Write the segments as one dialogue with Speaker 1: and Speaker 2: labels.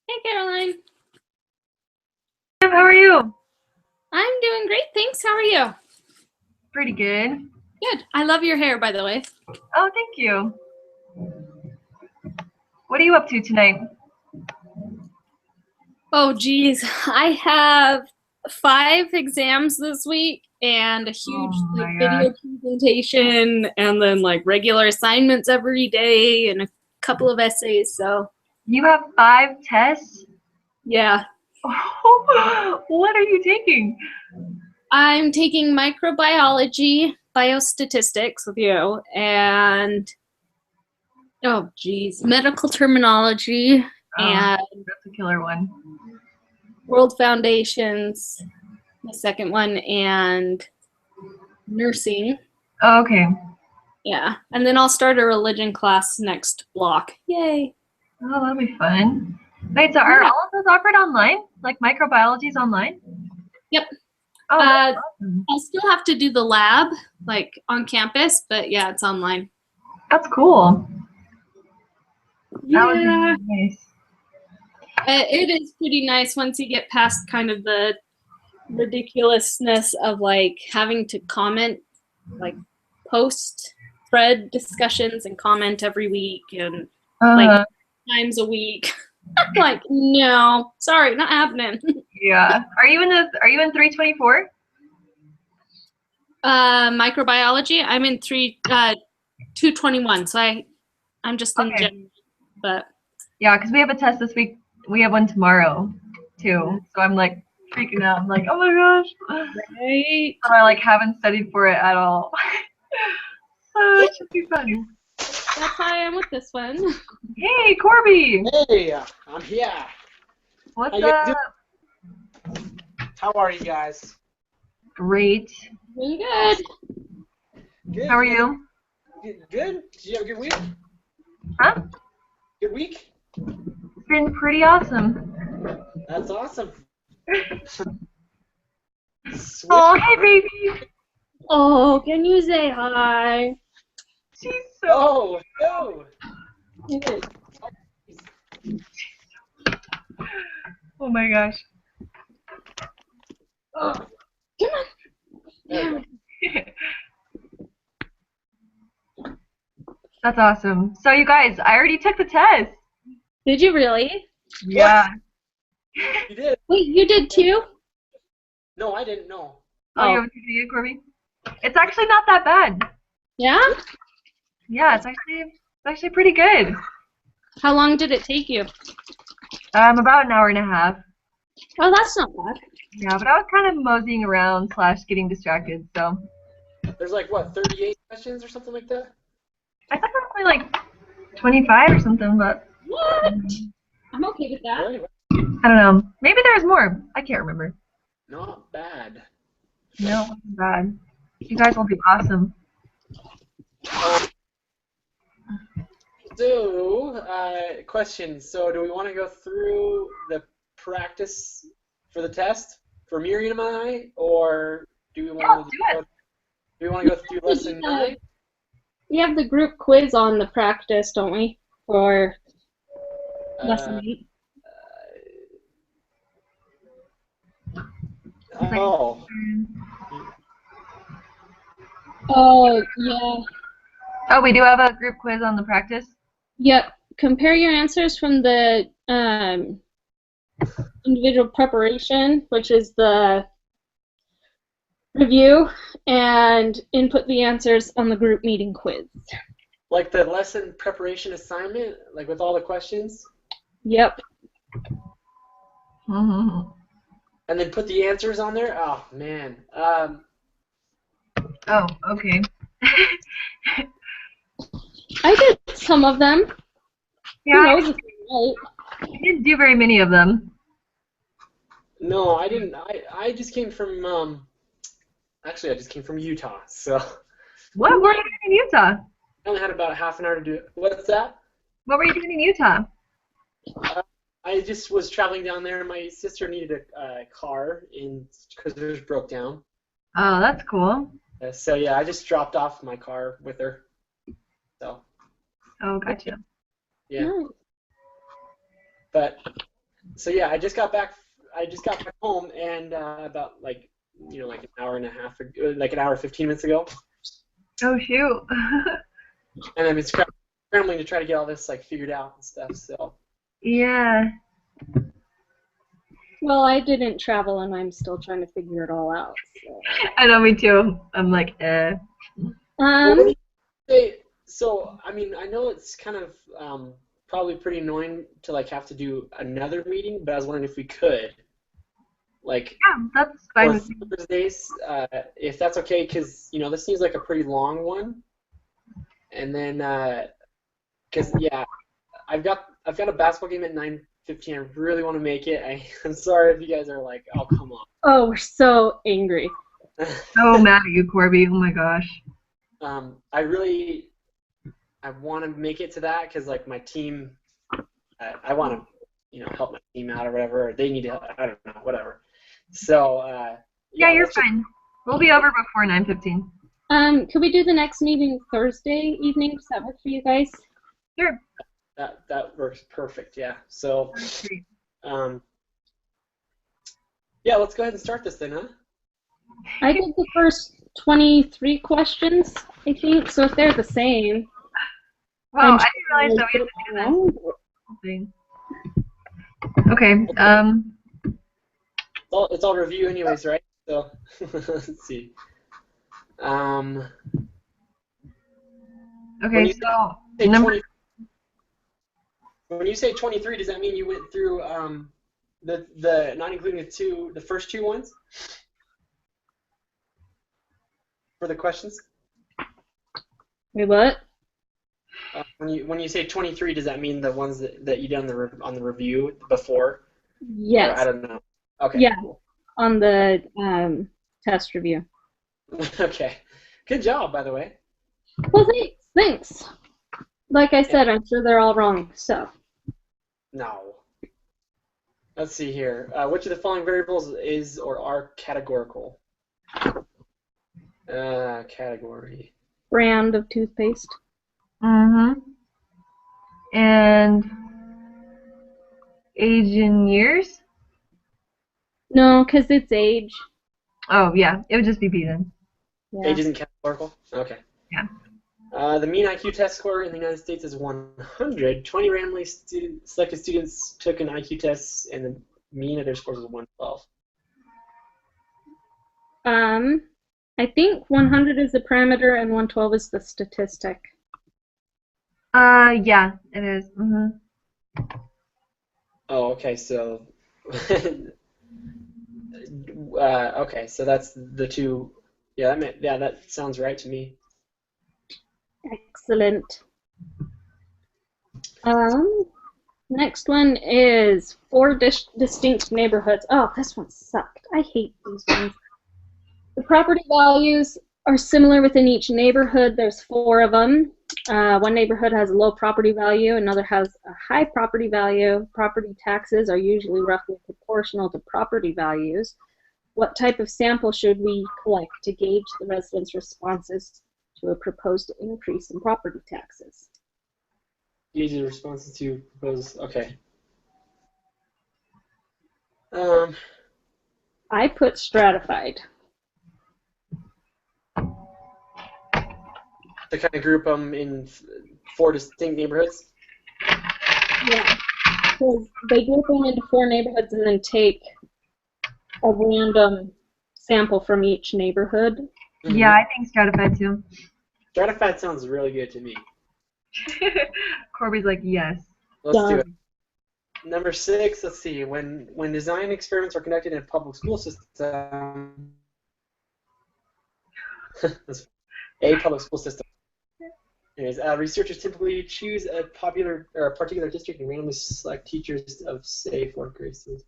Speaker 1: Hey, Caroline.
Speaker 2: How are you?
Speaker 1: I'm doing great, thanks. How are you?
Speaker 2: Pretty good.
Speaker 1: Good. I love your hair, by the way.
Speaker 2: Oh, thank you. What are you up to tonight?
Speaker 1: Oh, geez. I have 5 exams this week and a huge
Speaker 2: Oh my
Speaker 1: video
Speaker 2: gosh.
Speaker 1: presentation and then regular assignments every day and a couple of essays. So,
Speaker 2: You have 5 tests?
Speaker 1: yeah.
Speaker 2: What are you taking?
Speaker 1: I'm taking microbiology, biostatistics with you, and oh, geez, medical terminology
Speaker 2: Oh,
Speaker 1: and
Speaker 2: that's a killer one.
Speaker 1: World Foundations, the second one, and nursing.
Speaker 2: Oh, okay.
Speaker 1: Yeah, and then I'll start a religion class next block. Yay!
Speaker 2: Oh, that'll be fun. Wait, so are
Speaker 1: Yeah.
Speaker 2: all of those offered online? Like microbiology's online?
Speaker 1: Yep.
Speaker 2: Oh, that's awesome.
Speaker 1: I'll still have to do the lab, on campus, but yeah, it's online.
Speaker 2: That's cool. That would be
Speaker 1: Yeah.
Speaker 2: nice.
Speaker 1: It is pretty nice once you get past kind of the ridiculousness of having to comment, post thread discussions and comment every week and times a week. No, sorry, not happening.
Speaker 2: Yeah. Are you in 324?
Speaker 1: Microbiology. I'm in 221, so I'm just in
Speaker 2: Okay.
Speaker 1: general, but
Speaker 2: Yeah, because we have a test this week. We have one tomorrow too. So I'm like freaking out. I'm like, oh my gosh.
Speaker 1: right.
Speaker 2: And I haven't studied for it at all. It should be fun.
Speaker 1: That's how I am with this one.
Speaker 2: Hey, Corby.
Speaker 3: Hey, I'm here.
Speaker 2: What's
Speaker 3: How you guys
Speaker 2: up?
Speaker 3: doing? How are you guys?
Speaker 2: Great.
Speaker 1: Doing good.
Speaker 3: Good.
Speaker 2: How are you?
Speaker 3: Good. Did you have a good week?
Speaker 2: Huh?
Speaker 3: Good week?
Speaker 2: It's been pretty awesome.
Speaker 3: That's awesome. Sweet.
Speaker 2: Oh, hey, baby.
Speaker 1: Oh, can you say hi?
Speaker 2: She's so.
Speaker 3: Oh, no.
Speaker 2: Oh my gosh.
Speaker 1: Oh, come on.
Speaker 3: There we go.
Speaker 2: That's awesome. So you guys, I already took the test.
Speaker 1: Did you really?
Speaker 2: Yeah.
Speaker 3: You did?
Speaker 1: Wait, you did too?
Speaker 3: No, I didn't know.
Speaker 2: Oh, you haven't taken it yet, Corby? It's actually not that bad.
Speaker 1: Yeah?
Speaker 2: Yeah, it's actually pretty good.
Speaker 1: How long did it take you?
Speaker 2: About an hour and a half.
Speaker 1: Oh, that's not bad.
Speaker 2: Yeah, but I was kind of moseying around / getting distracted, so.
Speaker 3: There's 38 questions or something like that?
Speaker 2: I thought it was only 25 or something, but.
Speaker 1: What? I'm okay with that.
Speaker 3: Really?
Speaker 2: I don't know. Maybe there's more. I can't remember.
Speaker 3: Not bad.
Speaker 2: No, it wasn't bad. You guys will be awesome.
Speaker 3: So, questions. So, do we want to go through the practice for the test for Miriam and I, or do we want to go through lesson 9?
Speaker 1: We have the group quiz on the practice, don't we? For Lesson 8.
Speaker 3: Oh,
Speaker 1: Oh, yeah.
Speaker 2: Oh, we do have a group quiz on the practice.
Speaker 1: Yep. Compare your answers from the individual preparation, which is the review, and input the answers on the group meeting quiz.
Speaker 3: like the lesson preparation assignment, like with all the questions,
Speaker 1: Yep.
Speaker 2: Mm-hmm.
Speaker 3: and then put the answers on there. Oh man.
Speaker 2: Oh, okay.
Speaker 1: I did some of them.
Speaker 2: Yeah,
Speaker 1: Who knows if I'm right?
Speaker 2: I didn't do very many of them.
Speaker 3: No, I didn't. I just came from. Actually, I just came from Utah, so
Speaker 2: What were you doing in Utah?
Speaker 3: I only had about half an hour to do it. What's that?
Speaker 2: What were you doing in Utah?
Speaker 3: I just was traveling down there. My sister needed a car because hers broke down.
Speaker 2: Oh, that's cool.
Speaker 3: So yeah, I just dropped off my car with her. So
Speaker 2: Oh, gotcha.
Speaker 3: yeah,
Speaker 1: Nice.
Speaker 3: but so yeah, I just got back. I just got back home, and about like an hour and a half, like an hour 15 minutes ago,
Speaker 2: Oh, shoot.
Speaker 3: and I've been scrambling to try to get all this like figured out and stuff. So
Speaker 2: Yeah.
Speaker 1: Well, I didn't travel, and I'm still trying to figure it all out. So.
Speaker 2: I know, me too. I'm like,
Speaker 3: Well, what do you say? So I mean, I know it's kind of probably pretty annoying to like have to do another meeting, but I was wondering if we could. Like,
Speaker 2: yeah, that's fine
Speaker 3: or
Speaker 2: with me.
Speaker 3: Thursdays, if that's okay, because this seems like a pretty long one. And then, because yeah, I've got a basketball game at 9:15. I really want to make it. I'm sorry if you guys are like, oh come
Speaker 1: Oh, we're so angry.
Speaker 3: on.
Speaker 2: So mad at you, Corby. Oh my gosh.
Speaker 3: I want to make it to that because like my team, I want to help my team out or whatever. Or they need to, I don't know, whatever. So
Speaker 2: Yeah, you're
Speaker 3: let's just-
Speaker 2: fine. We'll be over before 9:15.
Speaker 1: Could we do the next meeting Thursday evening? Does that work for you guys?
Speaker 2: Sure.
Speaker 3: That works perfect. Yeah. So
Speaker 2: Great.
Speaker 3: yeah, let's go ahead and start this then, huh?
Speaker 1: I did the first 23 questions, I think, so if they're the same.
Speaker 2: Wow,
Speaker 1: I'm
Speaker 2: I didn't realize that we had to do this
Speaker 1: whole
Speaker 2: whole thing. Okay.
Speaker 3: It's all review anyways, right? So let's see. When
Speaker 2: Okay.
Speaker 3: you
Speaker 2: So
Speaker 3: say
Speaker 2: number.
Speaker 3: 20 when you say 23, does that mean you went through the not including the first two ones for the questions?
Speaker 1: Wait, what?
Speaker 3: When you say 23, does that mean the ones that you done on the review before? Or
Speaker 1: Yes.
Speaker 3: I don't know. Okay.
Speaker 1: Yeah.
Speaker 3: Cool.
Speaker 1: On the test review.
Speaker 3: Okay. Good job, by the way.
Speaker 1: Well, thanks. Like I said, I'm sure they're all wrong, so.
Speaker 3: No. Let's see here. Which of the following variables is or are categorical? Category.
Speaker 1: Brand of toothpaste.
Speaker 2: Mm-hmm. And age in years?
Speaker 1: No, because it's age.
Speaker 2: Oh, yeah. It would just be B then.
Speaker 1: Yeah.
Speaker 3: Age isn't categorical? Okay.
Speaker 2: Yeah.
Speaker 3: The mean IQ test score in the United States is 100. 20 randomly selected students took an IQ test, and the mean of their scores was 112.
Speaker 1: I think 100 is the parameter and 112 is the statistic.
Speaker 2: Yeah, it is. Mm-hmm.
Speaker 3: Oh, okay. So, okay. So that's the two. Yeah, that sounds right to me.
Speaker 1: Excellent. Next one is 4 distinct neighborhoods. Oh, this one sucked. I hate these ones. The property values are similar within each neighborhood. There's 4 of them. One neighborhood has a low property value, another has a high property value. Property taxes are usually roughly proportional to property values. What type of sample should we collect to gauge the residents' responses to a proposed increase in property taxes?
Speaker 3: Gauge the responses to propose. Okay.
Speaker 1: I put stratified.
Speaker 3: To kind of group them in 4 distinct neighborhoods.
Speaker 1: Yeah. Because they group them into 4 neighborhoods and then take a random sample from each neighborhood.
Speaker 2: Yeah, I think stratified too.
Speaker 3: Stratified sounds really good to me.
Speaker 2: Corby's like, yes.
Speaker 3: Let's do it.
Speaker 1: Done.
Speaker 3: Number 6, let's see. When design experiments are conducted in a public school system, a public school system. Anyways, researchers typically choose a particular district and randomly select teachers of, say, 4th grade students.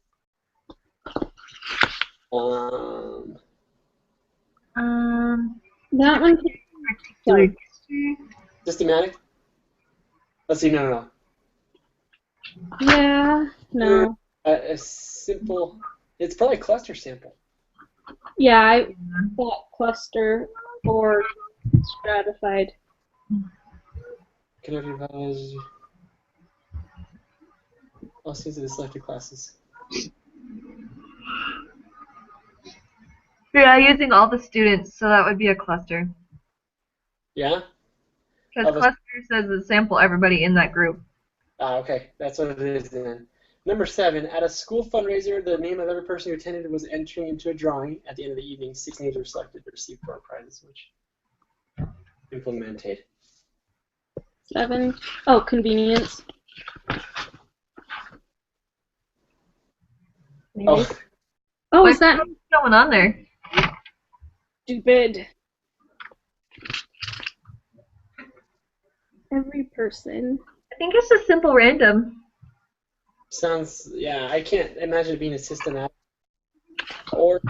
Speaker 1: That one.
Speaker 2: Particular
Speaker 3: Systematic? Let's see, no.
Speaker 1: Yeah. No.
Speaker 3: A simple, it's probably a cluster sample.
Speaker 1: Yeah, I thought cluster or stratified.
Speaker 3: Connected values. All students of the selected classes.
Speaker 2: Yeah, using all the students, so that would be a cluster.
Speaker 3: Yeah?
Speaker 2: Because
Speaker 3: Of a-
Speaker 2: cluster says it sample everybody in that group.
Speaker 3: Okay, that's what it is then. Number 7, at a school fundraiser, the name of every person who attended was entering into a drawing. At the end of the evening, 6 names were selected to receive door prizes, which implemented.
Speaker 1: 7. Oh, convenience.
Speaker 3: Oh,
Speaker 1: Oh, is that
Speaker 2: What's going on there?
Speaker 1: stupid? Every person.
Speaker 2: I think it's just simple random.
Speaker 3: sounds, yeah, I can't imagine it being a systematic. Or,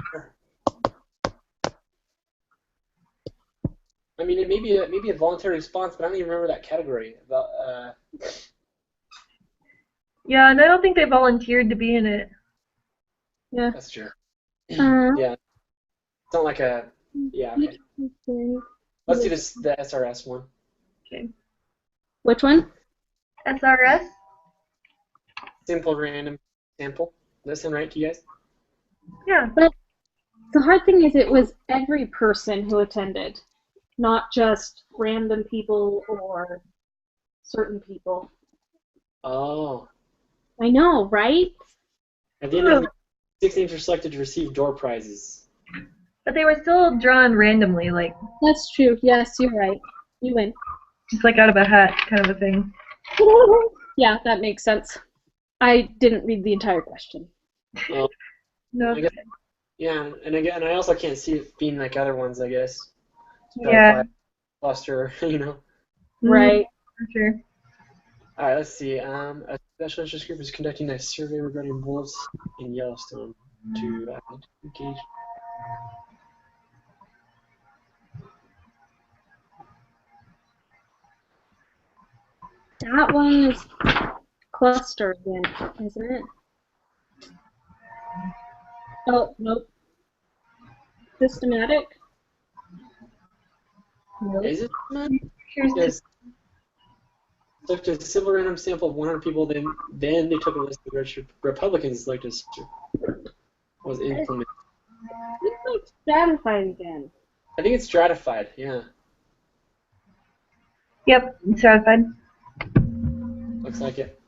Speaker 3: I mean, it may be a voluntary response, but I don't even remember that category.
Speaker 2: Yeah, and I don't think they volunteered to be in it.
Speaker 1: Yeah.
Speaker 3: That's true.
Speaker 1: Uh,
Speaker 3: Yeah. It's not like a, yeah, okay. Let's do this, the SRS one.
Speaker 2: Okay.
Speaker 1: Which one?
Speaker 2: SRS?
Speaker 3: Simple random sample. Does that sound right to you guys?
Speaker 2: Yeah.
Speaker 1: But the hard thing is it was every person who attended, not just random people or certain people.
Speaker 3: Oh.
Speaker 1: I know, right?
Speaker 3: At the end of the 6 names are selected to receive door prizes.
Speaker 2: But they were still drawn randomly, like,
Speaker 1: That's true. Yes, you're right. You win.
Speaker 2: just like out of a hat kind of a thing.
Speaker 1: Yeah, that makes sense. I didn't read the entire question.
Speaker 3: Well,
Speaker 2: No.
Speaker 3: I guess, yeah, and again, I also can't see it being like other ones, I guess.
Speaker 2: Yeah.
Speaker 3: Cluster, you know.
Speaker 1: Right.
Speaker 2: For sure.
Speaker 3: All right, let's see. A special interest group is conducting a survey regarding wolves in Yellowstone to engage.
Speaker 1: That one is cluster again, isn't it? Oh, nope. Systematic? Nope.
Speaker 3: Is it?
Speaker 2: Here's the
Speaker 3: Yes. Took a simple random sample of 100 people, then they took a list of registered Republicans selected was implemented.
Speaker 1: It's like stratified again.
Speaker 3: I think it's stratified, yeah.
Speaker 2: Yep, stratified.
Speaker 3: Looks like it.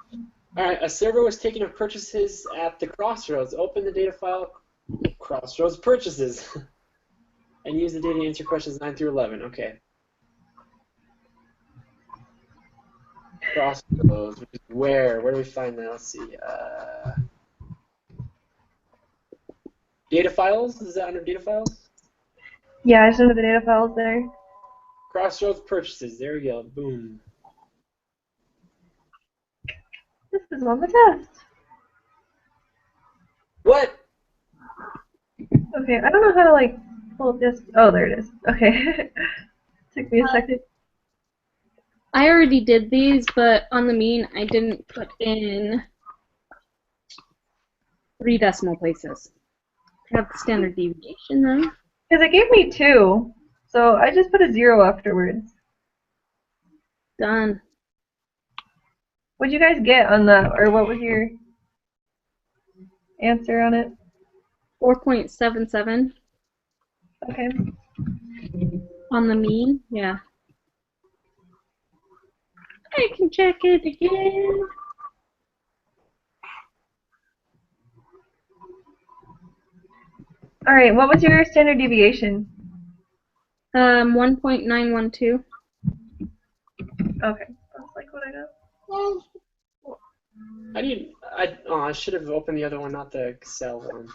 Speaker 3: Alright, a survey was taken of purchases at the Crossroads. Open the data file, Crossroads purchases, and use the data to answer questions 9 through 11. Okay. Crossroads, where do we find that? Let's see. Data files? Is that under data files?
Speaker 2: Yeah, I sent the data files there.
Speaker 3: Crossroads purchases. There we go. Boom.
Speaker 2: This is on the test.
Speaker 3: What?
Speaker 2: Okay, I don't know how to like pull this. Oh, there it is. Okay. Took me a second.
Speaker 1: I already did these, but on the mean, I didn't put in 3 decimal places. I have the standard deviation though.
Speaker 2: Because it gave me 2, so I just put a 0 afterwards.
Speaker 1: Done.
Speaker 2: What'd you guys get on that, or what was your? answer on it?
Speaker 1: 4.77
Speaker 2: Okay.
Speaker 1: on the mean. Yeah. I can check it again.
Speaker 2: All right. What was your standard deviation?
Speaker 1: 1.912.
Speaker 2: Okay. That's like what I got.
Speaker 3: I should have opened the other one, not the Excel one.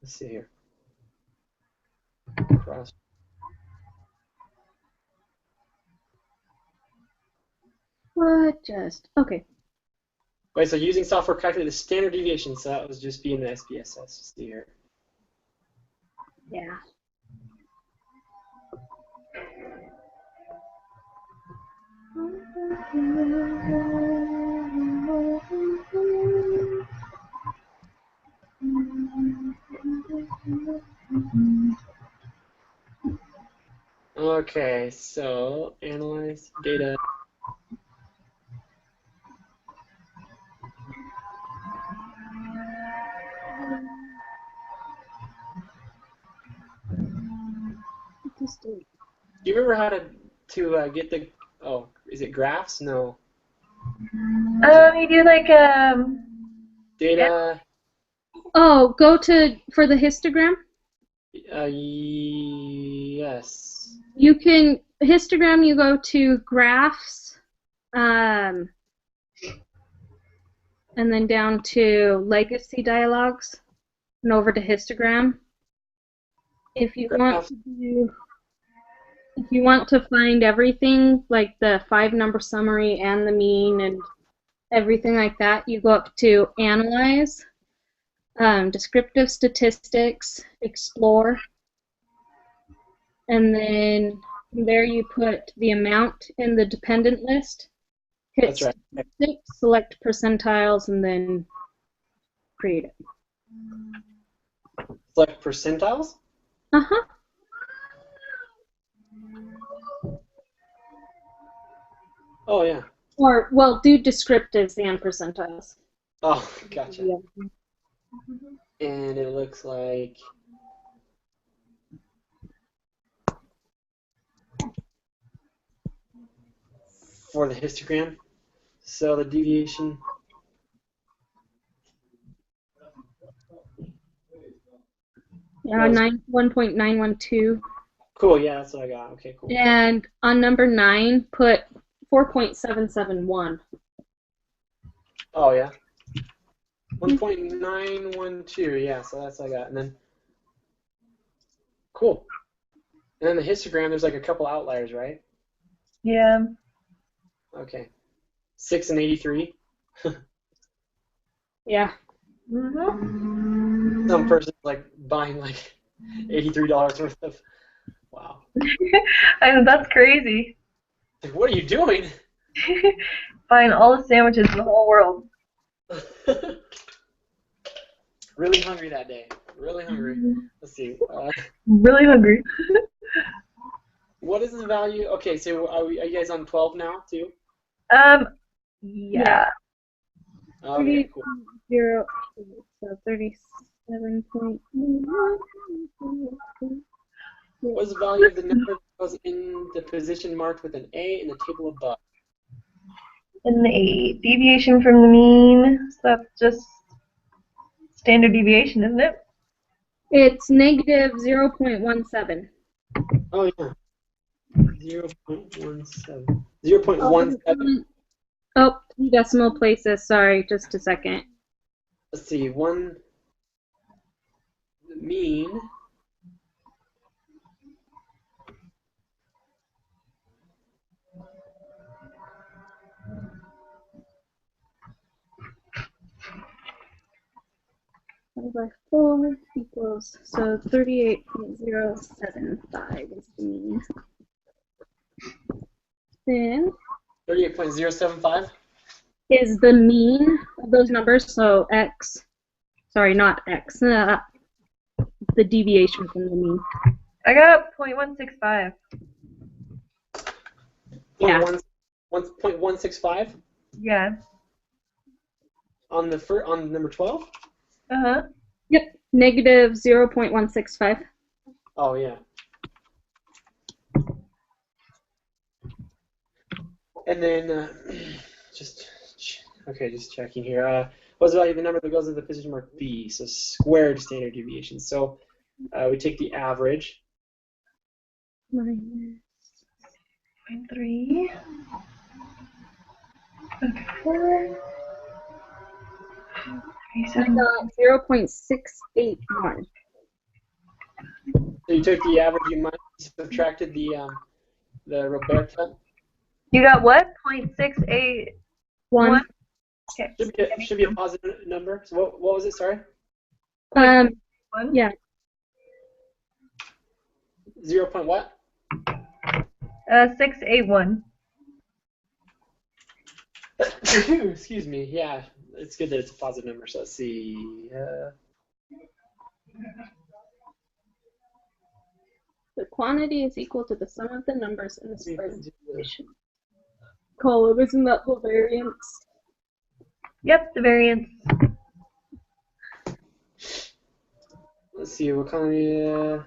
Speaker 3: Let's see here. Cross.
Speaker 1: What? Just okay.
Speaker 3: Wait, so using software calculated the standard deviation, so that was just being the SPSS. Let's see here.
Speaker 1: Yeah.
Speaker 3: Okay, so analyze data. Do you remember how to get the? Oh, is it graphs? No.
Speaker 2: You do like
Speaker 3: Data.
Speaker 1: Oh, go to for the histogram.
Speaker 3: Yes.
Speaker 1: You can histogram. You go to graphs, and then down to legacy dialogues, and over to histogram. If you want to find everything like the 5-number summary and the mean and everything like that, you go up to analyze, descriptive statistics, explore, and then there you put the amount in the dependent list, hit
Speaker 3: That's right.
Speaker 1: statistics, select percentiles, and then create it.
Speaker 3: Select percentiles?
Speaker 1: Uh-huh.
Speaker 3: Oh, yeah.
Speaker 1: Or, well, do descriptives and percentiles.
Speaker 3: Oh, gotcha.
Speaker 1: Yeah.
Speaker 3: And it looks like for the histogram, so the deviation.
Speaker 1: Yeah, 1.912.
Speaker 3: Cool, yeah, that's what I got. Okay, cool.
Speaker 1: And on number 9, put 4.771.
Speaker 3: Oh, yeah. 1.912, yeah, so that's what I got. And then, cool. And then the histogram, there's like a couple outliers, right?
Speaker 2: Yeah.
Speaker 3: Okay. 6 and 83.
Speaker 1: Yeah.
Speaker 2: Mm-hmm.
Speaker 3: Some person's like buying like $83 worth of. Wow.
Speaker 2: I know, that's crazy.
Speaker 3: Like, what are you doing?
Speaker 2: Buying all the sandwiches in the whole world.
Speaker 3: Really hungry that day. Really hungry. Let's see.
Speaker 2: Really hungry.
Speaker 3: What is the value? Okay, so are you guys on 12 now too?
Speaker 2: Yeah.
Speaker 3: Okay, cool.
Speaker 1: 0, so 37.1.
Speaker 3: What's the value of the number that was in the position marked with an A in the table above?
Speaker 2: And the deviation from the mean, so that's just standard deviation, isn't it?
Speaker 1: It's negative 0.17.
Speaker 3: Oh, yeah. 0.17. 0.17.
Speaker 1: Oh, 2 decimal places. Sorry, just a second.
Speaker 3: Let's see. The mean.
Speaker 1: By 4 equals, so 38.075 is the mean. Then
Speaker 3: 38.075.
Speaker 1: is the mean of those numbers, so x, sorry, not x, the deviation from the mean.
Speaker 2: I got 0.165.
Speaker 1: Yeah.
Speaker 3: 1.165
Speaker 2: Yeah.
Speaker 3: on number 12.
Speaker 2: Uh-huh.
Speaker 1: Yep, negative 0.165.
Speaker 3: Oh, yeah. And then, just checking here. What's the value of the number that goes into the position mark B? So squared standard deviation. So we take the average.
Speaker 1: Minus
Speaker 2: 0.3. Okay.
Speaker 1: I got 0.681.
Speaker 3: So you took the average, you subtracted the Roberta.
Speaker 2: You got what? 0.681?
Speaker 1: 1.
Speaker 2: Okay.
Speaker 3: Should be a positive number. So what was it? Sorry.
Speaker 2: One?
Speaker 1: Yeah.
Speaker 3: 0. Point what?
Speaker 2: 681.
Speaker 3: Excuse me. Yeah, it's good that it's a positive number. So let's see.
Speaker 1: The quantity is equal to the sum of the numbers in the square division column. Isn't that the variance?
Speaker 2: Yep, the variance.
Speaker 3: Let's see. What kind of?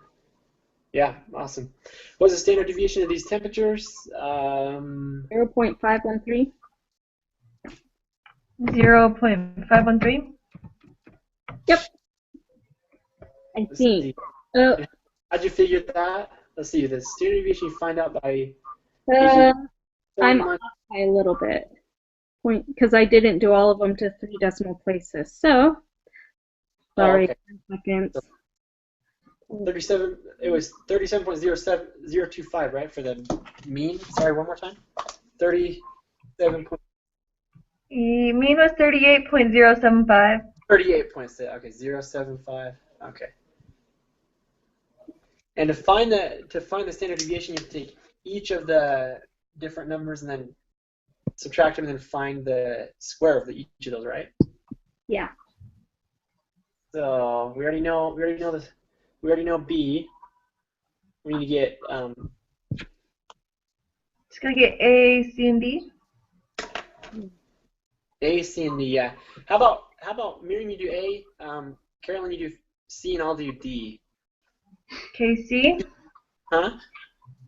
Speaker 3: Yeah, awesome. What's the standard deviation of these temperatures?
Speaker 1: 0.513.
Speaker 2: 0.513.
Speaker 1: Yep. I think. Oh,
Speaker 3: How'd you figure that? Let's see. The standard deviation you find out by.
Speaker 1: I'm off by a little bit. Because I didn't do all of them to 3 decimal places. So, sorry,
Speaker 3: okay.
Speaker 1: 10 seconds.
Speaker 3: 37. It was 37.07025, right, for the mean. Sorry, one more time. 37.
Speaker 2: Mean was 38.075.
Speaker 3: 38.6. Okay, 0.75. Okay. And to find the standard deviation, you have to take each of the different numbers and then subtract them and then find the square of each of those, right?
Speaker 1: Yeah.
Speaker 3: So we already know this. We already know B. We need to get
Speaker 2: Just gonna get A, C, and D.
Speaker 3: A, C, and D. Yeah. How about Miriam? You do A. Carolyn, you do C, and I'll do D.
Speaker 2: Okay, C.
Speaker 3: Huh?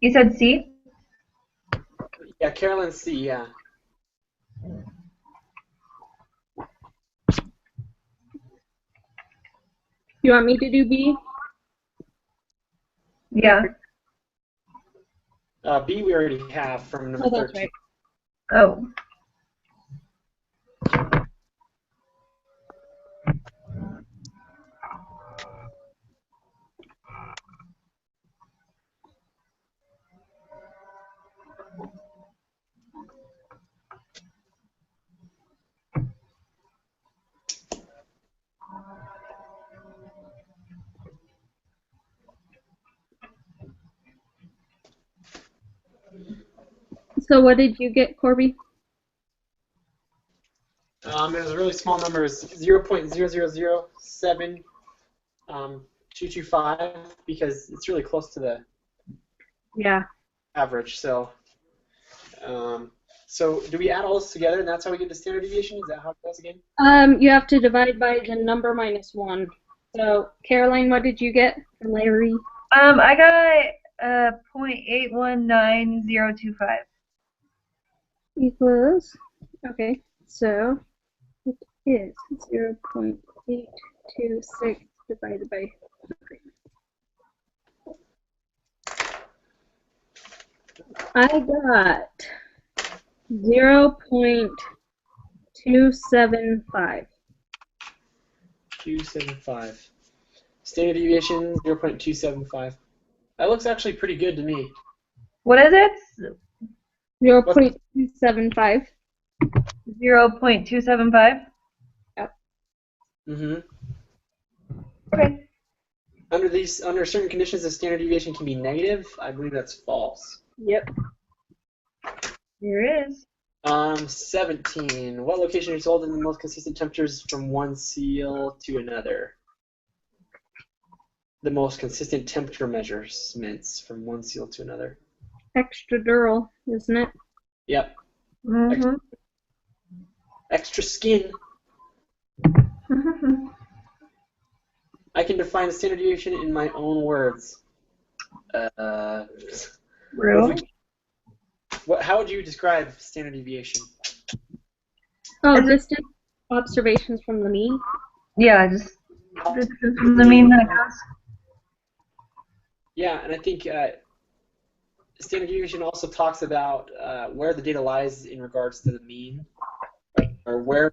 Speaker 2: You said C?
Speaker 3: Yeah, Carolyn C. Yeah.
Speaker 1: You want me to do B?
Speaker 2: Yeah.
Speaker 3: B we already have from number
Speaker 1: Oh, that's
Speaker 3: 13.
Speaker 1: right.
Speaker 2: Oh.
Speaker 1: So what did you get, Corby?
Speaker 3: It was a really small number. It's 0.007 because it's really close to the average. So, so do we add all this together and that's how we get the standard deviation? Is that how it goes again?
Speaker 1: You have to divide by the number minus 1. So, Caroline, what did you get from Larry?
Speaker 2: I got 0.819025.
Speaker 1: Equals, okay, so it is 0.826 divided by 100. I got 0.275.
Speaker 3: 275. Standard deviation 0.275. That looks actually pretty good to me.
Speaker 2: What is it?
Speaker 1: 0.275.
Speaker 2: 0.275?
Speaker 1: Yep.
Speaker 3: Mm-hmm.
Speaker 2: Okay.
Speaker 3: Under certain conditions, the standard deviation can be negative. I believe that's false.
Speaker 1: Yep.
Speaker 2: Here is.
Speaker 3: 17. What location resulted in the most consistent temperatures from one seal to another? The most consistent temperature measurements from one seal to another.
Speaker 1: Extradural, isn't it?
Speaker 3: Yep. Extra skin. I can define standard deviation in my own words.
Speaker 2: Real?
Speaker 3: How would you describe standard deviation?
Speaker 1: Oh,
Speaker 2: Is it-
Speaker 1: distant observations from the mean.
Speaker 2: Yeah, just the distance from the mean that it goes.
Speaker 3: Yeah, and I think standard deviation also talks about where the data lies in regards to the mean, or where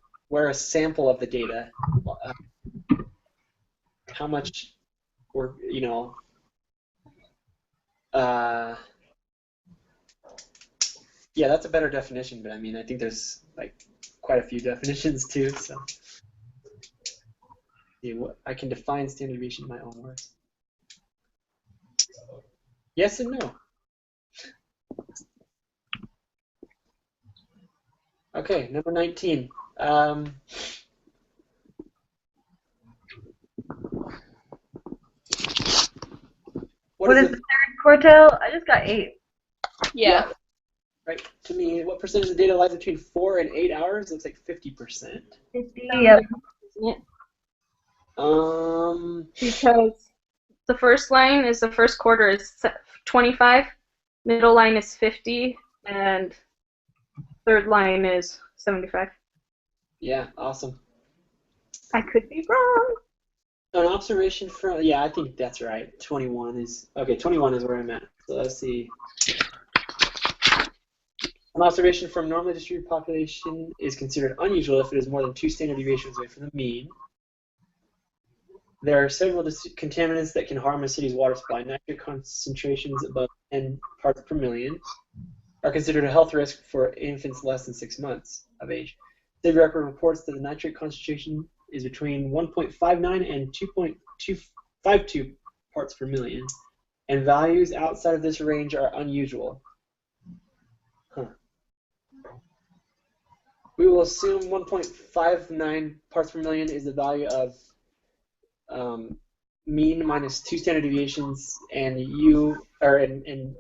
Speaker 3: a sample of the data, how much, or yeah, that's a better definition. But I mean, I think there's like quite a few definitions too. So yeah, I can define standard deviation in my own words. Yes and no. Okay, number 19.
Speaker 2: What is the third quartile? I just got 8.
Speaker 1: Yeah.
Speaker 3: Right. To me, what percentage of the data lies between 4 and 8 hours? Looks like 50%.
Speaker 2: 50, yep.
Speaker 1: Isn't it?
Speaker 3: Because
Speaker 1: the first line is the first quarter is 25, middle line is 50, and third line is 75.
Speaker 3: Yeah, awesome.
Speaker 1: I could be wrong.
Speaker 3: An observation from, yeah, I think that's right. 21 is where I'm at. So let's see. An observation from normally distributed population is considered unusual if it is more than 2 standard deviations away from the mean. There are several contaminants that can harm a city's water supply. Nitrate concentrations above 10 parts per million are considered a health risk for infants less than 6 months of age. City record reports that the nitrate concentration is between 1.59 and 2.252 parts per million, and values outside of this range are unusual. We will assume 1.59 parts per million is the value of mean minus 2 standard deviations, and and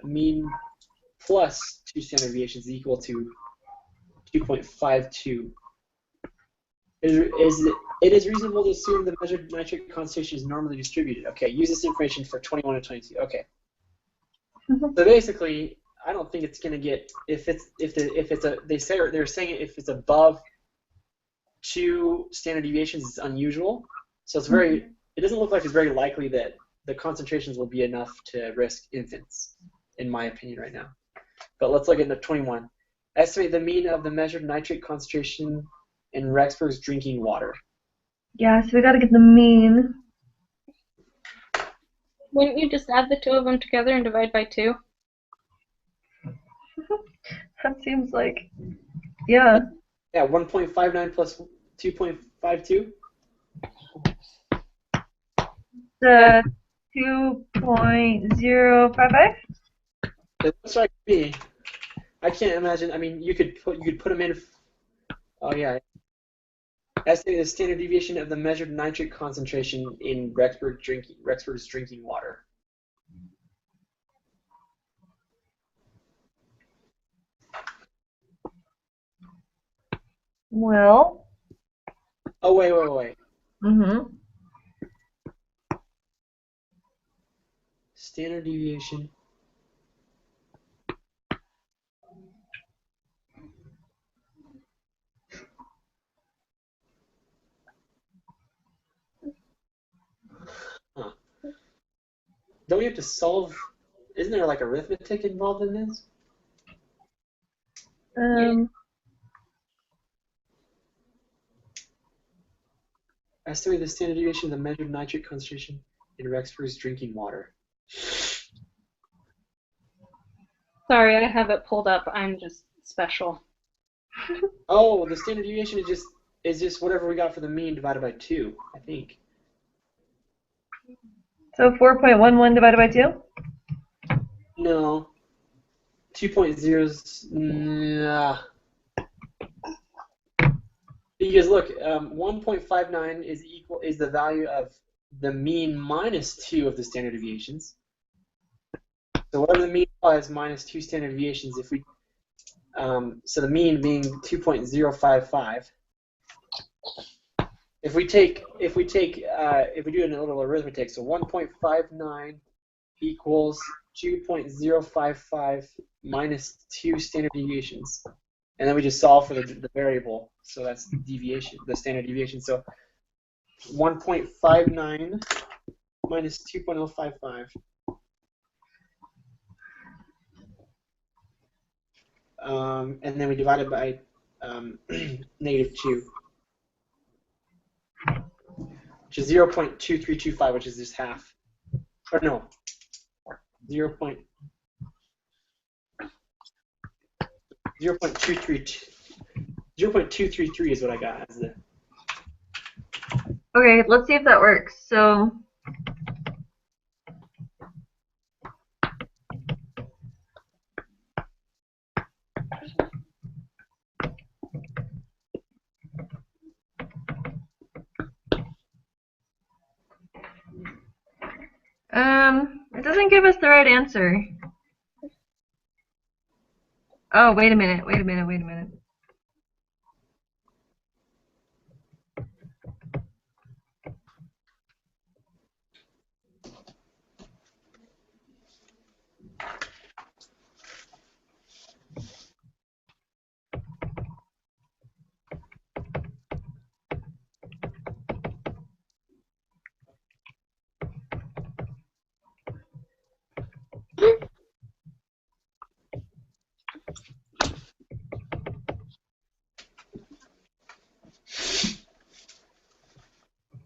Speaker 3: mean plus 2 standard deviations is equal to 2.52. It is reasonable to assume the measured nitrate concentration is normally distributed. Okay, use this information for 21 and 22. Okay. So basically, I don't think it's going to get they're saying if it's above 2 standard deviations, it's unusual. So it's it doesn't look like it's very likely that the concentrations will be enough to risk infants, in my opinion, right now. But let's look at the 21. Estimate the mean of the measured nitrate concentration in Rexburg's drinking water.
Speaker 2: Yeah, so we gotta get the mean.
Speaker 1: Wouldn't you just add the two of them together and divide by 2?
Speaker 2: That seems like, yeah.
Speaker 3: Yeah, 1.59 plus 2.52.
Speaker 2: The 2.055?
Speaker 3: It looks like me. I can't imagine. I mean, you could put them in. Oh yeah. Estimate the standard deviation of the measured nitrate concentration in Rexburg's drinking water.
Speaker 2: Well.
Speaker 3: Oh wait.
Speaker 2: Mm-hmm.
Speaker 3: Standard deviation. Huh. Don't we have to solve? Isn't there like arithmetic involved in this? Estimate the standard deviation of the measured nitrate concentration in Rexburg's drinking water.
Speaker 1: Sorry, I have it pulled up. I'm just special.
Speaker 3: Oh, the standard deviation is just whatever we got for the mean divided by 2, I think.
Speaker 2: So 4.11 divided by 2?
Speaker 3: No. 2.0. Nah. Because look, 1.59 is the value of the mean minus 2 of the standard deviations. So whatever the mean is minus 2 standard deviations, if we so the mean being 2.055. if we do a little arithmetic, so 1.59 equals 2.055 minus 2 standard deviations. And then we just solve for the variable. So that's the deviation, the standard deviation. So 1.59 minus 2.055. And then we divide it by -2, which is 0.2325, which is just half. Or no, 0.233 is what I got as the.
Speaker 2: Okay, let's see if that works. So it doesn't give us the right answer. Oh, wait a minute.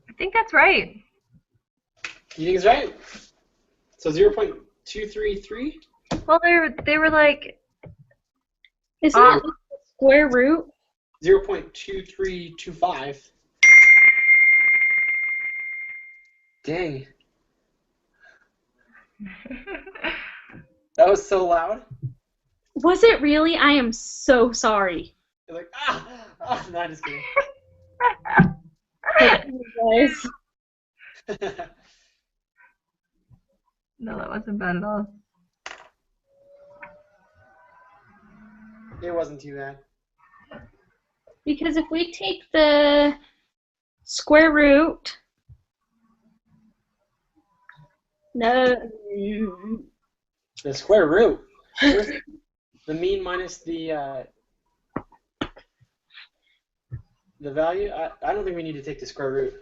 Speaker 2: I think that's right.
Speaker 3: You think it's right? So 0.233?
Speaker 2: Well, they were like,
Speaker 1: Isn't it like the square root?
Speaker 3: 0.2325. Dang. That was so loud.
Speaker 1: Was it really? I am so sorry.
Speaker 3: You're like, no, I'm just kidding.
Speaker 1: Guys.
Speaker 2: no, that wasn't bad at all.
Speaker 3: It wasn't too bad.
Speaker 1: Because if we take the square root,
Speaker 3: The square root. The mean minus the value. I don't think we need to take the square root.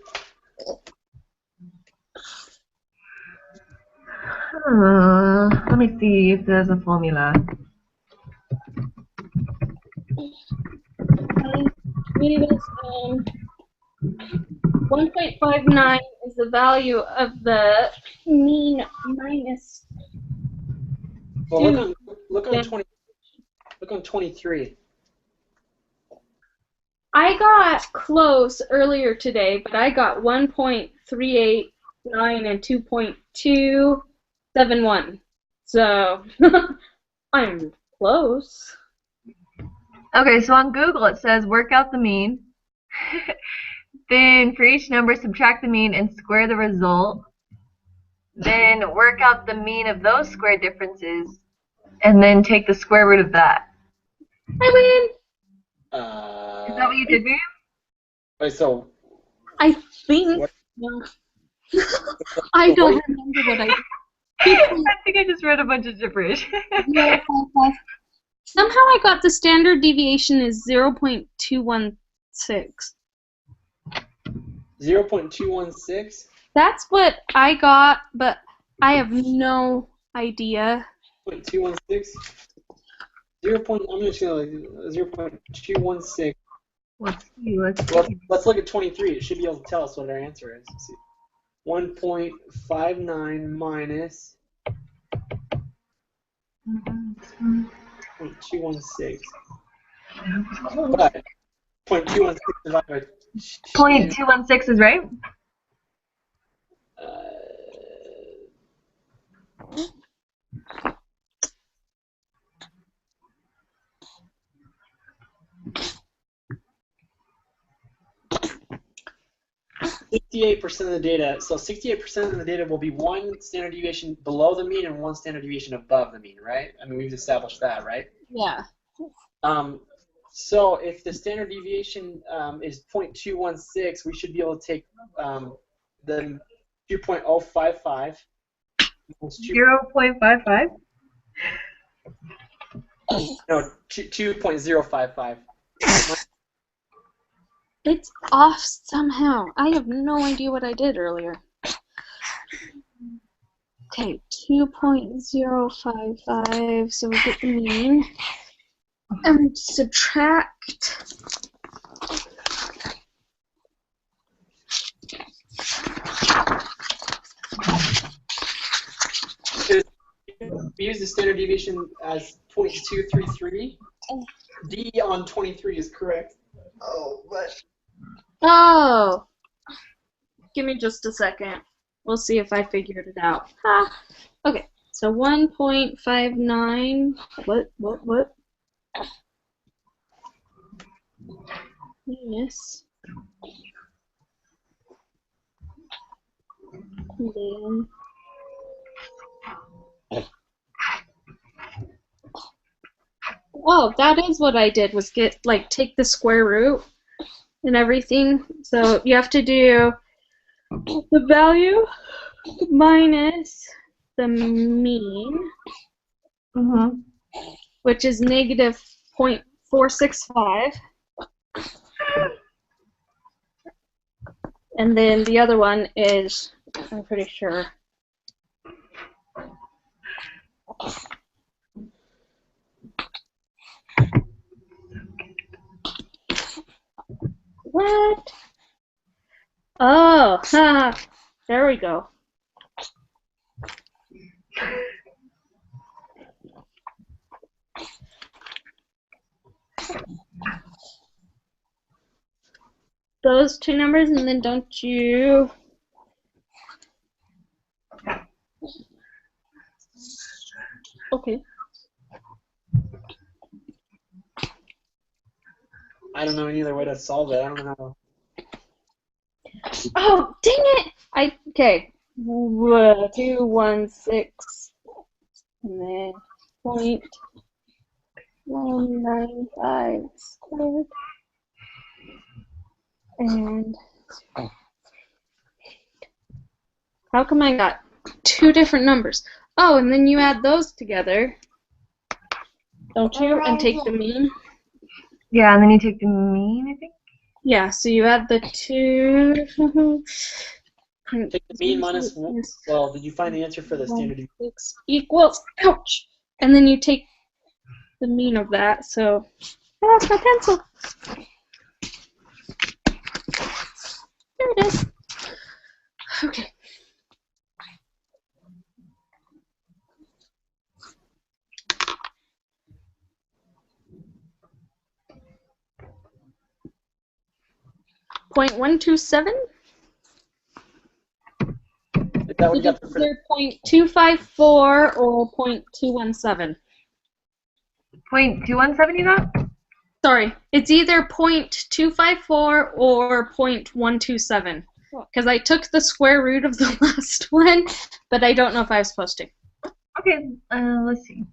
Speaker 2: Let me see if there's a formula.
Speaker 1: it is 1.59 is the value of the mean minus.
Speaker 3: Well, look on 23.
Speaker 1: I got close earlier today, but I got 1.389 and 2.271. So I'm close.
Speaker 2: Okay, so on Google it says work out the mean. Then for each number subtract the mean and square the result. Then work out the mean of those square differences and then take the square root of that.
Speaker 1: I win.
Speaker 2: Is that what you did, Miriam?
Speaker 3: Wait, so
Speaker 1: I think.
Speaker 3: What?
Speaker 1: No. I don't remember what I did.
Speaker 2: I think I just read a bunch of gibberish.
Speaker 1: Somehow I got the standard deviation is 0.216.
Speaker 3: 0.216.
Speaker 1: That's what I got, but I have no idea.
Speaker 3: 0.216. I'm just gonna 0.216.
Speaker 2: Let's see.
Speaker 3: Let's look at 23. It should be able to tell us what our answer is. Let's see. 1.59 minus 0.216. But 0.216 divided by
Speaker 2: 0.216 is right?
Speaker 3: uh, 68% of the data. So 68% of the data will be one standard deviation below the mean and one standard deviation above the mean, right? I mean, we've established that, right?
Speaker 1: Yeah.
Speaker 3: So if the standard deviation is 0.216, we should be able to take the 2.055.
Speaker 2: 0.55?
Speaker 3: No, 2.055.
Speaker 1: It's off somehow. I have no idea what I did earlier. Okay, 2.055, so we get the mean. And subtract.
Speaker 3: We use the standard deviation as 0.233. D on 23 is correct.
Speaker 1: Oh! Give me just a second. We'll see if I figured it out. Ha! Okay, so 1.59. What? Minus. And then. Oh, that is what I did, was take the square root and everything. So you have to do the value minus the mean, which is negative 0.465. And then the other one is, I'm pretty sure, what? Oh, haha. There we go. Those two numbers, and then don't you... Okay.
Speaker 3: I don't know any other way to solve it. I don't know.
Speaker 1: Oh, dang it! Okay. 216, and then 0.195 squared. And how come I got two different numbers? Oh, and then you add those together, don't you? And take the mean.
Speaker 2: Yeah, and then you take the mean, I think?
Speaker 1: Yeah, so you add the two.
Speaker 3: Take the mean minus, well, did you find the answer for the standard deviation?
Speaker 1: 6 equals, ouch! And then you take the mean of that, so I lost my pencil. There it is. Okay. .127?
Speaker 3: Is that what you got for the...
Speaker 1: Either 0.254 or 0.217.
Speaker 2: 0.217 you got?
Speaker 1: Sorry, it's either 0.254 or 0.127. Because I took the square root of the last one, but I don't know if I was supposed to.
Speaker 2: Okay, let's see.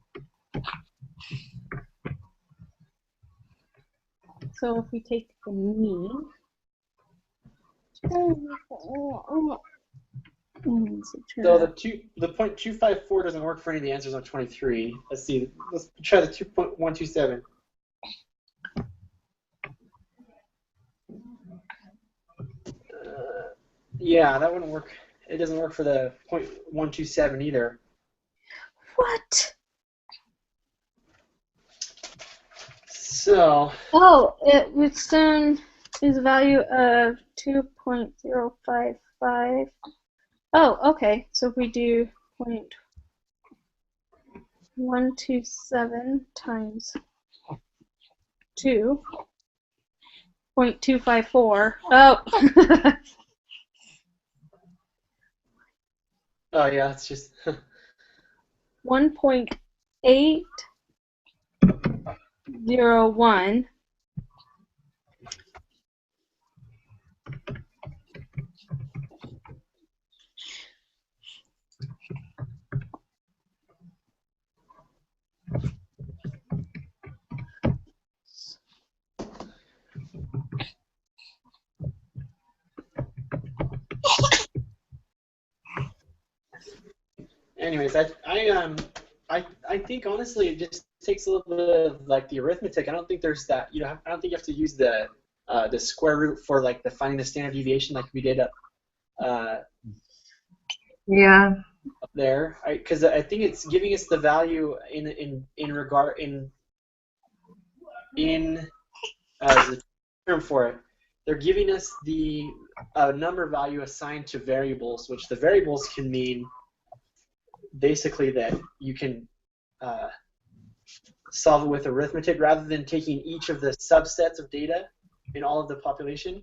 Speaker 1: So if we take the mean.
Speaker 3: So the 0.254 doesn't work for any of the answers on 23. Let's see. Let's try the 2.127. Yeah, that wouldn't work. It doesn't work for the 0.127 either.
Speaker 1: What?
Speaker 3: So.
Speaker 1: Oh, it Wheatstone is a value of 2.055. Oh, okay. So if we do 0.127 times 2.254. Oh.
Speaker 3: Oh yeah, it's just
Speaker 1: 1.801.
Speaker 3: anyways, I think honestly it just takes a little bit of like the arithmetic. I don't think there's that, I don't think you have to use the square root for like the finding the standard deviation like we did up
Speaker 2: Yeah.
Speaker 3: up there. Because I think it's giving us the value in the term for it. They're giving us the number value assigned to variables, which the variables can mean basically that you can solve it with arithmetic rather than taking each of the subsets of data in all of the population,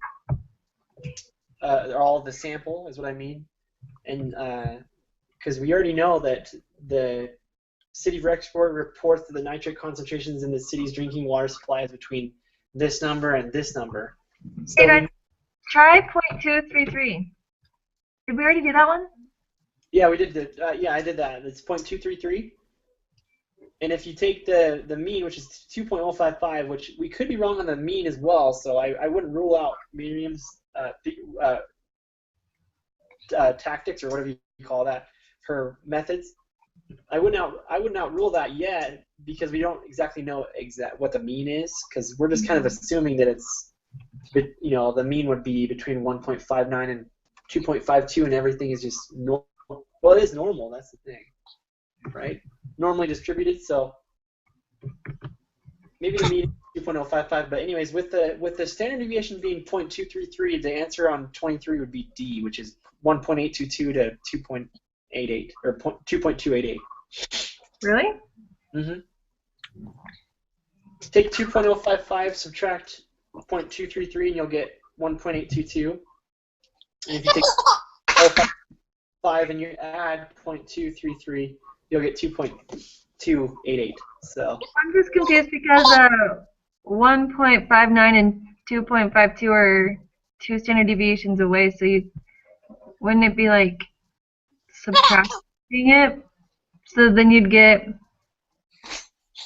Speaker 3: or all of the sample is what I mean. And because we already know that the City of Rexburg reports that the nitrate concentrations in the city's drinking water supply is between this number and this number. So
Speaker 2: Hey guys, try 0.233. Did we already do that one?
Speaker 3: yeah, we did yeah, I did that. It's 0.233. And if you take the mean, which is 2.055, which we could be wrong on the mean as well, so I wouldn't rule out Miriam's tactics or whatever you call that, her methods. I would not rule that yet because we don't exactly know what the mean is, because we're just kind of assuming that it's, the mean would be between 1.59 and 2.52, and everything is just normal. Well, it is normal. That's the thing, right? Normally distributed, so maybe the mean is 2.055. But anyways, with the standard deviation being 0.233, the answer on 23 would be D, which is 1.822 to 2.88 or 2.288.
Speaker 2: Really?
Speaker 3: Mm-hmm. Take 2.055, subtract 0.233, and you'll get 1.822. And if you take 0.5 and you add 0.233, you'll get 2.288. So
Speaker 2: I'm just confused because 1.59 and 2.52 are two standard deviations away, so wouldn't it be like subtracting it? So then you'd get.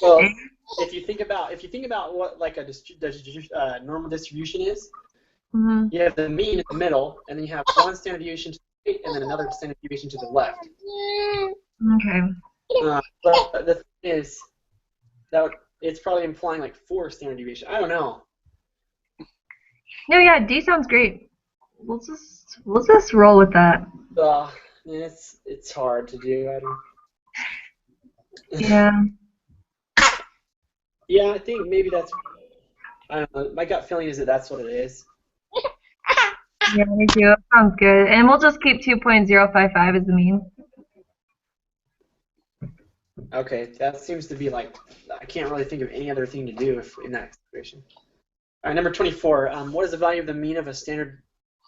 Speaker 3: Well, if you think about what like a normal distribution is,
Speaker 2: Mm-hmm.
Speaker 3: you have the mean in the middle, and then you have one standard deviation to the right, and then another standard deviation to the left.
Speaker 2: Okay.
Speaker 3: But the thing is that it's probably implying like 4 standard deviation. I don't know.
Speaker 2: No, yeah, D sounds great. We'll just roll with that.
Speaker 3: It's hard to do.
Speaker 2: Yeah.
Speaker 3: Yeah, I think maybe that's. I don't know. My gut feeling is that that's what it is.
Speaker 2: Yeah, me too. That sounds good. And we'll just keep 2.055 as the mean.
Speaker 3: Okay, that seems to be like, I can't really think of any other thing to do in that situation. All right, number 24. What is the value of the mean of a standard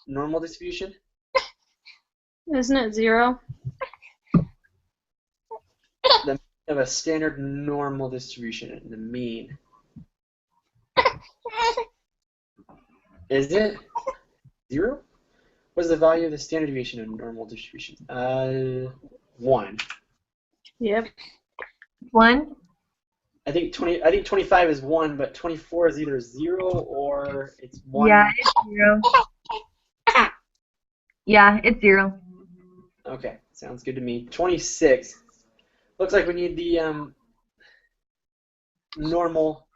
Speaker 3: normal distribution?
Speaker 1: Isn't it 0?
Speaker 3: The mean of a standard normal distribution, the mean. Is it 0? What is the value of the standard deviation of normal distribution? 1.
Speaker 1: Yep.
Speaker 2: 1?
Speaker 3: I think 25 is 1, but 24 is either 0 or it's 1.
Speaker 2: Yeah, it's 0. Yeah, it's 0.
Speaker 3: Okay, sounds good to me. 26. Looks like we need the normal.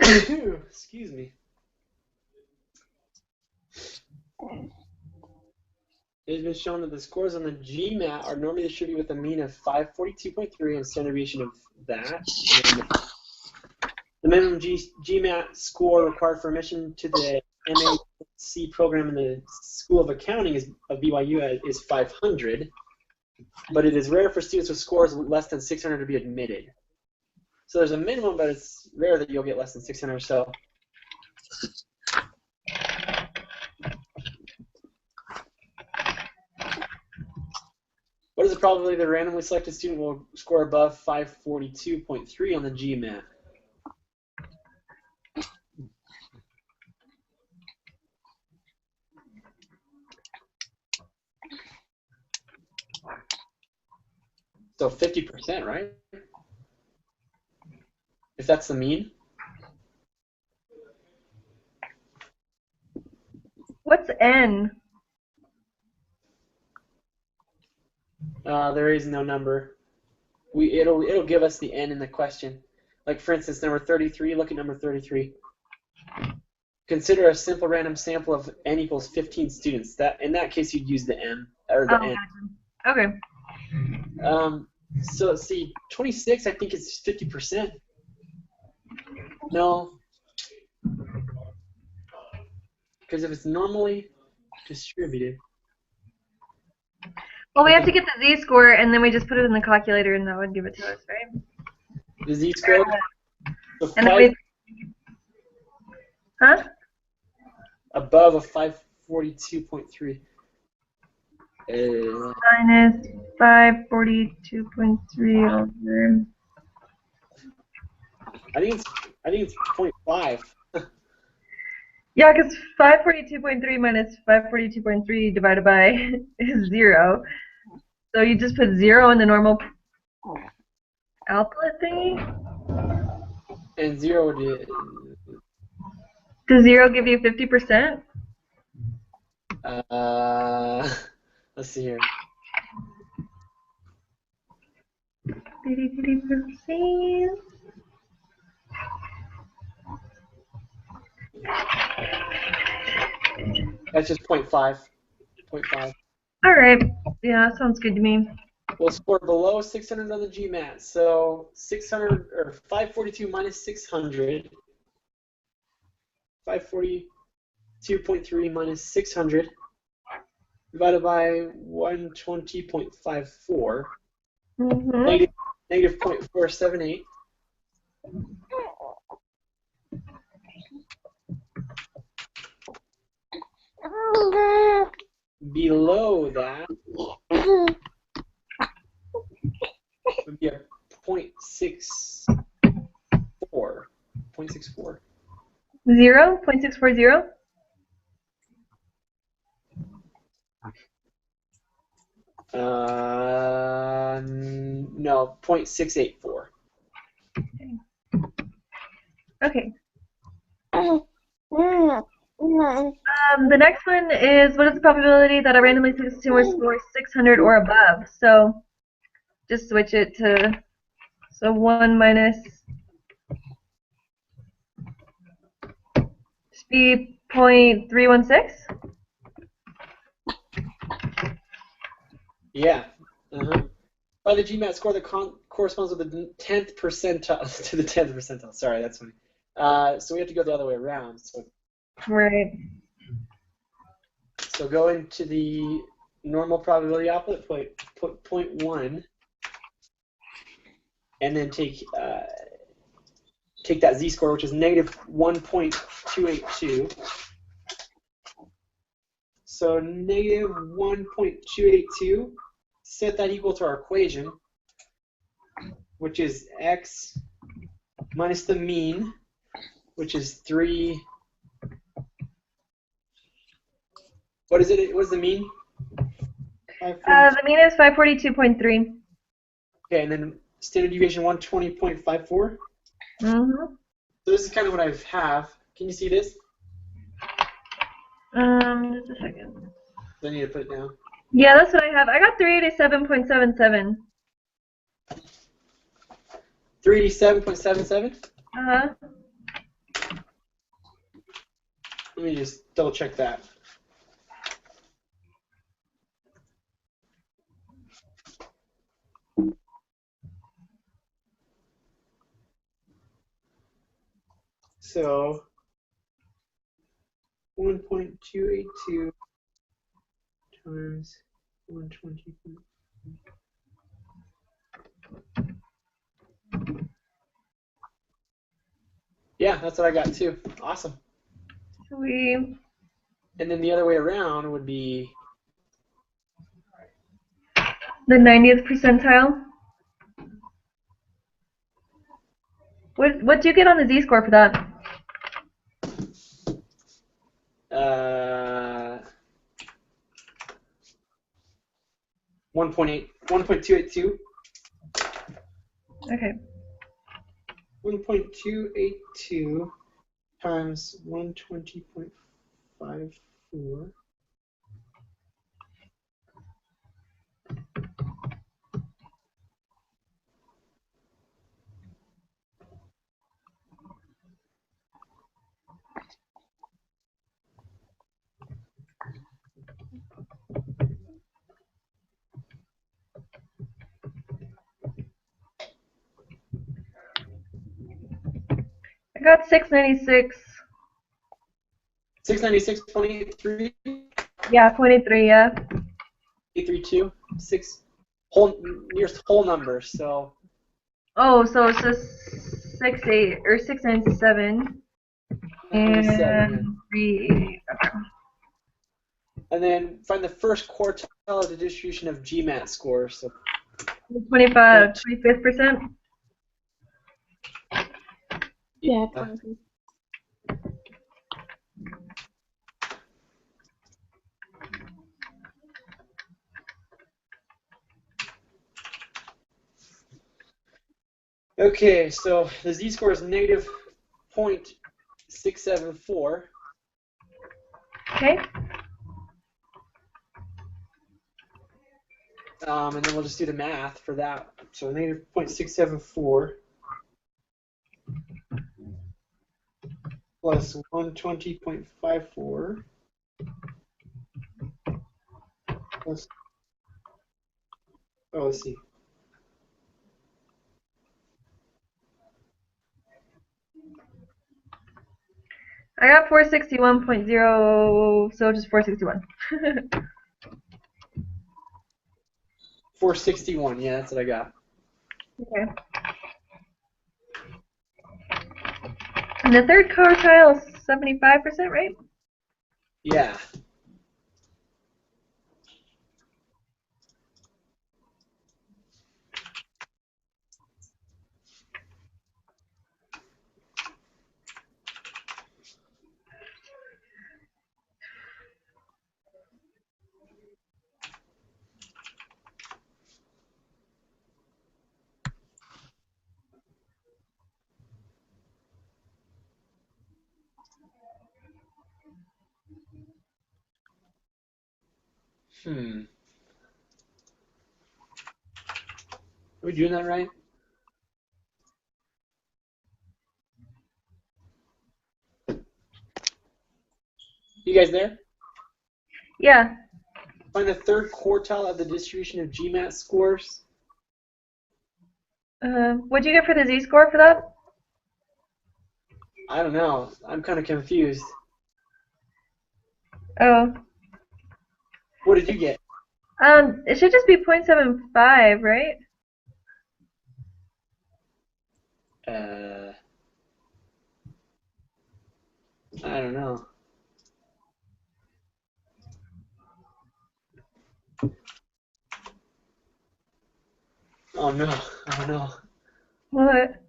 Speaker 3: Excuse me. It has been shown that the scores on the GMAT are normally distributed with a mean of 542.3 and standard deviation of that. The minimum GMAT score required for admission to the MAC program in the School of Accounting of BYU is 500, but it is rare for students with scores less than 600 to be admitted. So there's a minimum, but it's rare that you'll get less than 600 or so. What is the probability that a randomly selected student will score above 542.3 on the GMAT? So 50%, right? If that's the mean.
Speaker 2: What's N?
Speaker 3: There is no number. It'll give us the n in the question. Like for instance, number 33. Look at number 33. Consider a simple random sample of n equals 15 students. That in that case you'd use the m or the n.
Speaker 2: Gotcha. Okay.
Speaker 3: So let's see. 26. I think it's 50%. No. Because if it's normally distributed.
Speaker 2: Well, we have to get the z-score, and then we just put it in the calculator, and that would give it to us, right?
Speaker 3: The z-score? So
Speaker 2: And then we... Huh?
Speaker 3: Above a 542.3.
Speaker 2: Minus 542.3 over...
Speaker 3: I think it's 0.5.
Speaker 2: Yeah, because 542.3 minus 542.3 divided by is 0. So you just put 0 in the normal output thingy?
Speaker 3: And 0 did...
Speaker 2: Does 0 give you 50%?
Speaker 3: Let's see here.
Speaker 2: 50%.
Speaker 3: That's just 0.5. 0.5.
Speaker 2: All right. Yeah, that sounds good to me.
Speaker 3: We'll score below 600 on the GMAT. So 600 or 542 minus 600. 542.3 minus 600 divided by 120.54.
Speaker 2: Mm-hmm.
Speaker 3: Negative 0.478. Below that would be a 0.64. 0.64.
Speaker 2: 0? 0.640?
Speaker 3: No, 0.684.
Speaker 2: Okay. The next one is, what is the probability that a randomly selected tumor scores 600 or above? So just switch it to, so 1 minus, should be 0.316?
Speaker 3: Yeah. By the GMAT score that corresponds with the 10th percentile to the 10th percentile. Sorry, that's funny. So we have to go the other way around. So,
Speaker 2: right.
Speaker 3: So go into the normal probability output, put 0.1, and then take that z-score, which is negative 1.282. So negative 1.282, set that equal to our equation, which is x minus the mean, which is 3. What is it? What is the mean?
Speaker 2: The mean is 542.3.
Speaker 3: Okay, and then standard deviation 120.54.
Speaker 2: Mm-hmm.
Speaker 3: So this is kind of what I have. Can you see this?
Speaker 2: Just a second.
Speaker 3: I need to put it down.
Speaker 2: Yeah, that's what I have. I got 387.77.
Speaker 3: 387.77?
Speaker 2: Uh-huh.
Speaker 3: Let me just double check that. So 1.282 times 120. Yeah, that's what I got too. Awesome.
Speaker 2: Sweet.
Speaker 3: And then the other way around would be
Speaker 2: the 90th percentile. What do you get on the z-score for that?
Speaker 3: 1.282.
Speaker 2: Okay.
Speaker 3: 1.282 times 120.54.
Speaker 2: got 696.
Speaker 3: 696.83.
Speaker 2: Yeah, 0.83, yeah.
Speaker 3: 832. 6 whole nearest whole number. So
Speaker 2: Oh, so it's just 68 or 697
Speaker 3: 97. Yeah.
Speaker 2: and 3. Okay.
Speaker 3: And then find the first quartile of the distribution of GMAT scores. So
Speaker 2: 25th%.
Speaker 1: Yeah, 20.
Speaker 3: Okay, so the z-score is negative 0.674.
Speaker 2: Okay.
Speaker 3: And then we'll just do the math for that. So negative 0.674 plus 120.54 plus, oh, let's see.
Speaker 2: I got 461.0, so just 461.
Speaker 3: 461, yeah, that's what I got.
Speaker 2: Okay. And the third quartile is 75%, right?
Speaker 3: Yeah. Are we doing that right? You guys there?
Speaker 2: Yeah.
Speaker 3: Find the third quartile of the distribution of GMAT scores.
Speaker 2: What'd you get for the z-score for that?
Speaker 3: I don't know. I'm kind of confused.
Speaker 2: Oh.
Speaker 3: What did you get?
Speaker 2: It should just be 0.75, right?
Speaker 3: I don't know. Oh no. Oh no.
Speaker 2: What?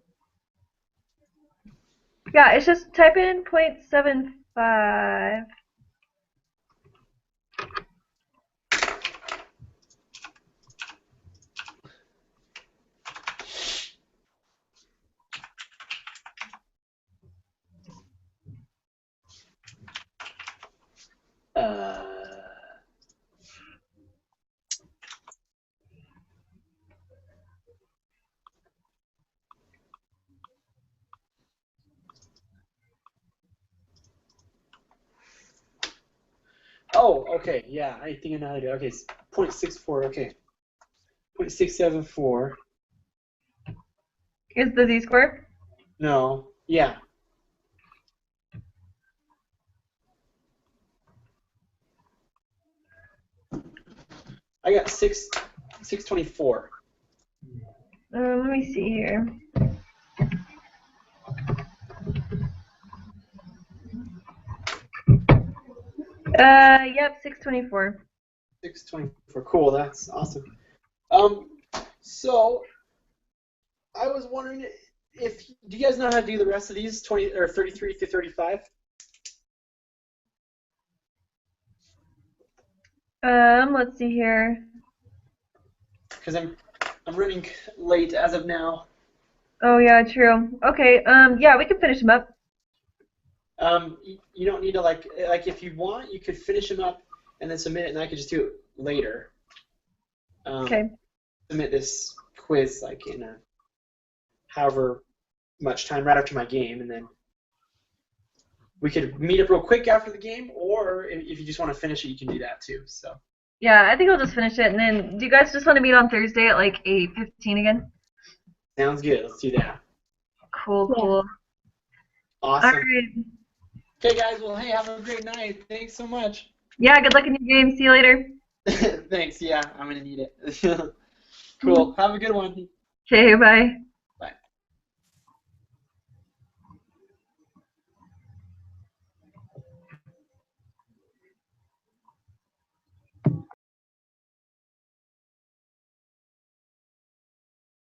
Speaker 2: Yeah, it's just type in 0.75.
Speaker 3: Oh, okay. Yeah, I think I know how to do it. Okay, it's 0.64. Okay. 0.674.
Speaker 2: Is the z-score?
Speaker 3: No. Yeah. I got 624.
Speaker 2: Let me see here. Yep, 624.
Speaker 3: 624. Cool. That's awesome. So I was wondering if do you guys know how to do the rest of these 20 or 33 to 35?
Speaker 2: Let's see here.
Speaker 3: Because I'm running late as of now.
Speaker 2: Oh yeah, true. Okay, yeah, we can finish them up.
Speaker 3: You don't need to like if you want, you could finish them up and then submit it, and I could just do it later.
Speaker 2: Okay.
Speaker 3: Submit this quiz like in however much time right after my game, and then we could meet up real quick after the game, or if you just want to finish it, you can do that too. So.
Speaker 2: Yeah, I think I'll just finish it, and then do you guys just want to meet on Thursday at like 8:15 again?
Speaker 3: Sounds good. Let's do that.
Speaker 2: Cool,
Speaker 1: Yeah.
Speaker 2: cool.
Speaker 3: Awesome.
Speaker 2: All right.
Speaker 3: Okay, guys. Well, hey, have a great night. Thanks so much.
Speaker 2: Yeah, good luck in your game. See you later.
Speaker 3: Thanks. Yeah, I'm gonna need it. Cool. Have a good one.
Speaker 2: Okay, bye.